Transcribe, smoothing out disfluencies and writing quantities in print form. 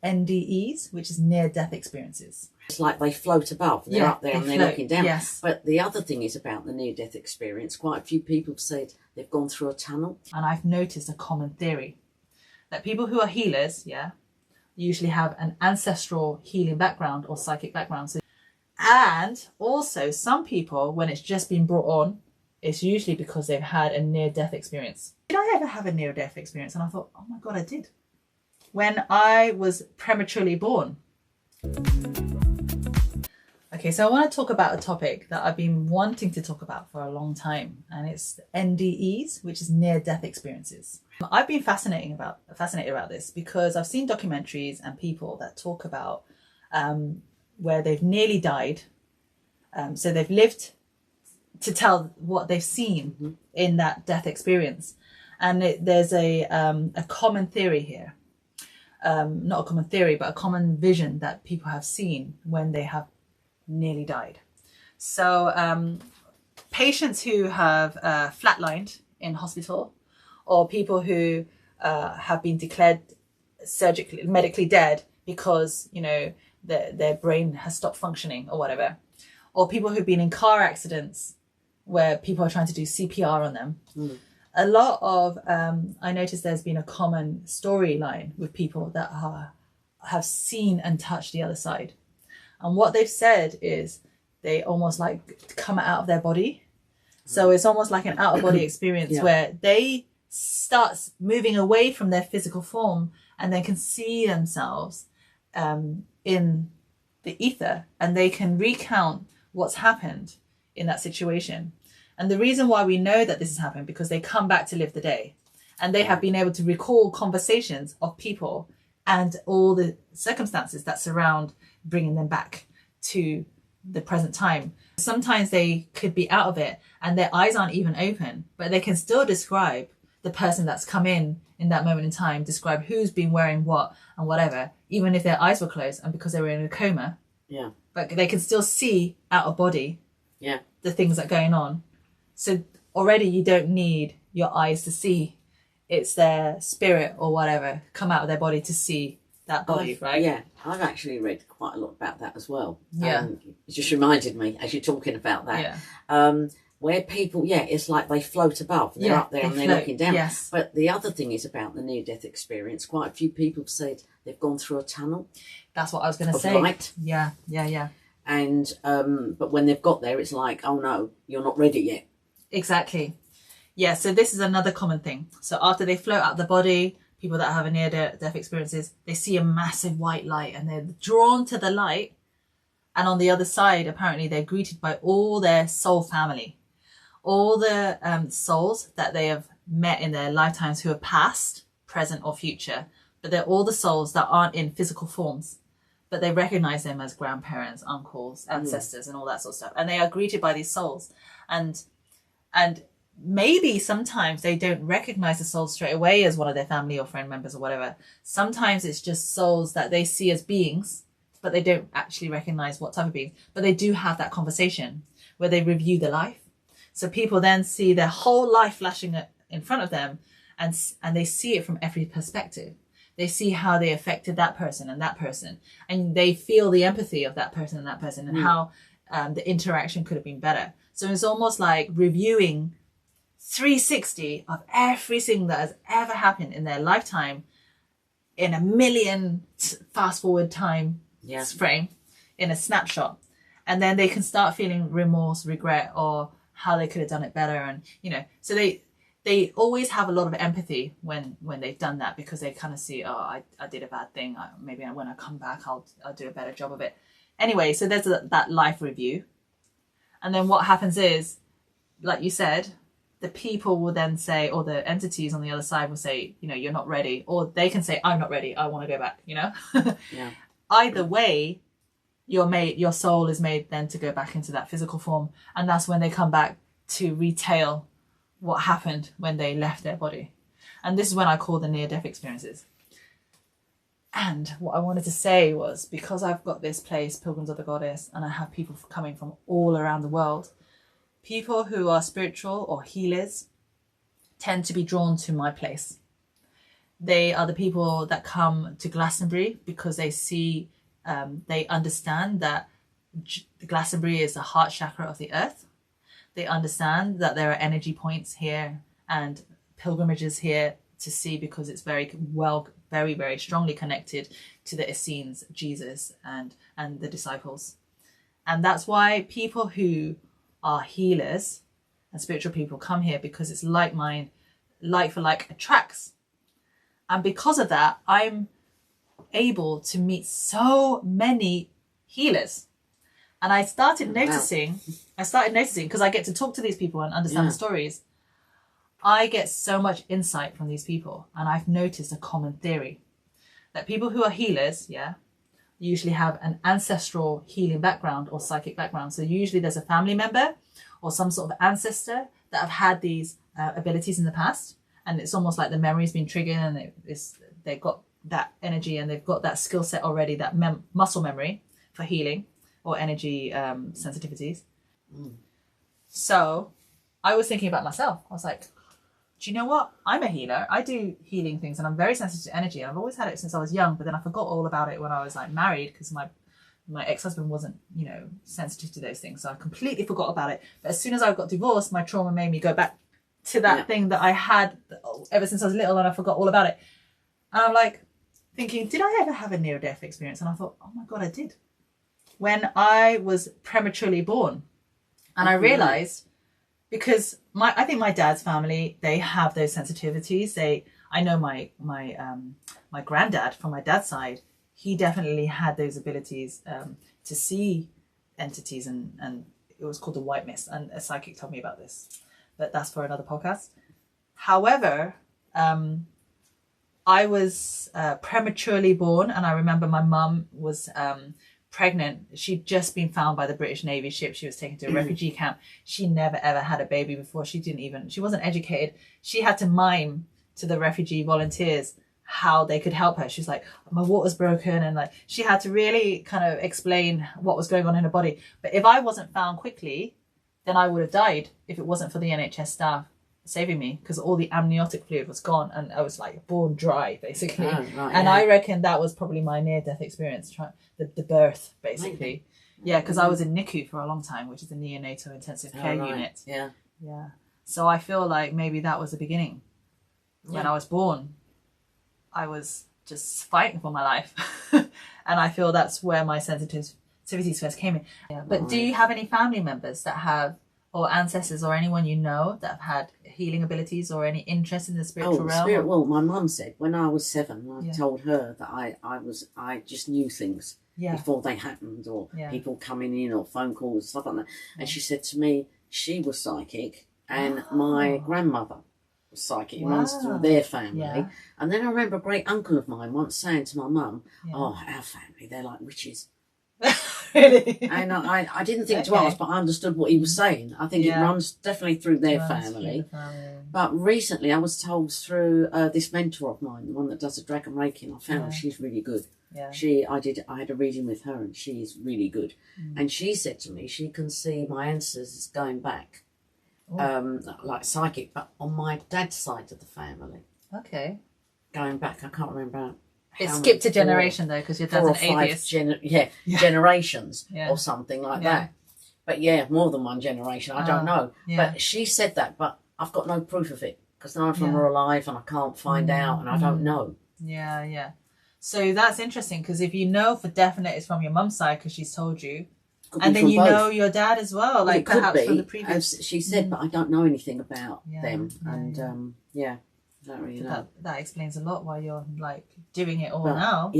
NDEs, which is near-death experiences. It's like they float above. They're up there and they're looking down. Yes. But the other thing is about the near-death experience. Quite a few people have said they've gone through a tunnel. And I've noticed a common theory that people who are healers, usually have an ancestral healing background or psychic background. And also some people, when it's just been brought on, it's usually because they've had a near-death experience. Did I ever have a near-death experience? And I thought, oh my God, I did. When I was prematurely born. Okay, so I want to talk about a topic that I've been wanting to talk about for a long time, and it's NDEs, which is near-death experiences. I've been fascinated about this because I've seen documentaries and people that talk about where they've nearly died. So they've lived to tell what they've seen in that death experience. And there's a common theory here. Not a common theory, but a common vision that people have seen when they have nearly died. So patients who have flatlined in hospital, or people who have been declared medically dead because, you know, their brain has stopped functioning or whatever, or people who've been in car accidents where people are trying to do CPR on them. A lot of, I noticed there's been a common storyline with people that have seen and touched the other side. And what they've said is they almost like come out of their body. So it's almost like an out of body experience where they start moving away from their physical form and they can see themselves in the ether, and they can recount what's happened in that situation. And the reason why we know that this has happened, because they come back to live the day, and they have been able to recall conversations of people and all the circumstances that surround bringing them back to the present time. Sometimes they could be out of it and their eyes aren't even open, but they can still describe the person that's come in that moment in time, describe who's been wearing what and whatever, even if their eyes were closed and because they were in a coma. But they can still see out of body the things that are going on. So already you don't need your eyes to see. It's their spirit or whatever come out of their body to see that body, right? Yeah, I've actually read quite a lot about that as well. It just reminded me as you're talking about that. Where people, it's like they float above. They're up there and they're looking down. Yes. But the other thing is about the near-death experience. Quite a few people have said they've gone through a tunnel. That's what I was going to say. Light. Yeah. And but when they've got there, it's like, oh no, you're not ready yet. Exactly. Yeah. So this is another common thing. So after they float out the body, people that have a near-death experiences, they see a massive white light and they're drawn to the light. And on the other side, apparently, they're greeted by all their soul family. All the souls that they have met in their lifetimes who are past, present or future, but they're all the souls that aren't in physical forms, but they recognize them as grandparents, uncles, ancestors and all that sort of stuff. And they are greeted by these souls. And maybe sometimes they don't recognize the souls straight away as one of their family or friend members or whatever. Sometimes it's just souls that they see as beings, but they don't actually recognize what type of beings. But they do have that conversation where they review the life. So people then see their whole life flashing in front of them, and they see it from every perspective. They see how they affected that person, and they feel the empathy of that person and how the interaction could have been better. So it's almost like reviewing 360 of everything that has ever happened in their lifetime in a million fast forward time frame, in a snapshot. And then they can start feeling remorse, regret, or how they could have done it better. And, you know, so they always have a lot of empathy when they've done that, because they kind of see, oh, I did a bad thing. Maybe when I come back, I'll do a better job of it. Anyway, so there's that life review. And then what happens is, like you said, the people will then say, or the entities on the other side will say, you know, you're not ready. Or they can say, I'm not ready. I want to go back, you know? Either way, your soul is made then to go back into that physical form. And that's when they come back to retell what happened when they left their body. And this is when I call the near-death experiences. And what I wanted to say was, because I've got this place, Pilgrims of the Goddess, and I have people coming from all around the world, people who are spiritual or healers tend to be drawn to my place. They are the people that come to Glastonbury because they see, they understand that Glastonbury is the heart chakra of the earth. They understand that there are energy points here and pilgrimages here to see, because it's very strongly connected to the Essenes, Jesus and the disciples. And that's why people who are healers and spiritual people come here, because it's like for like attracts. And because of that, I'm able to meet so many healers. And I started noticing, because I get to talk to these people and understand the stories. I get so much insight from these people. And I've noticed a common theory that people who are healers, usually have an ancestral healing background or psychic background. So usually there's a family member or some sort of ancestor that have had these abilities in the past. And it's almost like the memory's been triggered, and they've got that energy and they've got that skill set already, that muscle memory for healing or energy sensitivities. So I was thinking about myself. I was like, do you know what? I'm a healer. I do healing things and I'm very sensitive to energy. I've always had it since I was young, but then I forgot all about it when I was like married, because my ex-husband wasn't, sensitive to those things. So I completely forgot about it. But as soon as I got divorced, my trauma made me go back to that thing that I had ever since I was little, and I forgot all about it. And I'm like thinking, did I ever have a near-death experience? And I thought, oh my God, I did. When I was prematurely born. And I realized, because I think my dad's family, they have those sensitivities. I know my granddad from my dad's side, he definitely had those abilities to see entities, and it was called the white mist, and a psychic told me about this, but that's for another podcast. However, I was prematurely born, and I remember my mum was pregnant. She'd just been found by the British Navy ship. She was taken to a refugee camp. She never ever had a baby before. She wasn't educated. She had to mime to the refugee volunteers how they could help her. She's like, my water's broken, and like she had to really kind of explain what was going on in her body. But if I wasn't found quickly, then I would have died if it wasn't for the NHS staff saving me, because all the amniotic fluid was gone and I was like born dry basically. I reckon that was probably my near-death experience, the birth basically. Because I was in NICU for a long time, which is the neonatal intensive care unit. So I feel like maybe that was the beginning. When I was born, I was just fighting for my life. And I feel that's where my sensitivities first came in. But do you have any family members that have, or ancestors or anyone you know that have had healing abilities or any interest in the spiritual realm? Well, my mum said when I was 7, I told her that I just knew things before they happened, or people coming in, or phone calls, stuff like that. And she said to me she was psychic, and my grandmother was psychic. It runs through their family. And then I remember a great uncle of mine once saying to my mum, "Oh, our family, they're like witches." Really? And I didn't think to ask, but I understood what he was saying. I think it runs definitely through their family. But recently I was told through this mentor of mine, the one that does the dragon reiki, I found she's really good. I had a reading with her, and she's really good. And she said to me she can see my ancestors going back, like psychic, but on my dad's side of the family. Okay. Going back, I can't remember. It skipped a generation though, because your dad's an atheist. Generations or something like that. But more than one generation. I don't know. But she said that, but I've got no proof of it, because none of them are alive, and I can't find out, and I don't know. So that's interesting, because if you know for definite it's from your mum's side, because she's told you, and then you know your dad as well, like perhaps from the previous. As she said, but I don't know anything about them, and don't really know. That explains a lot why you're like doing it all now.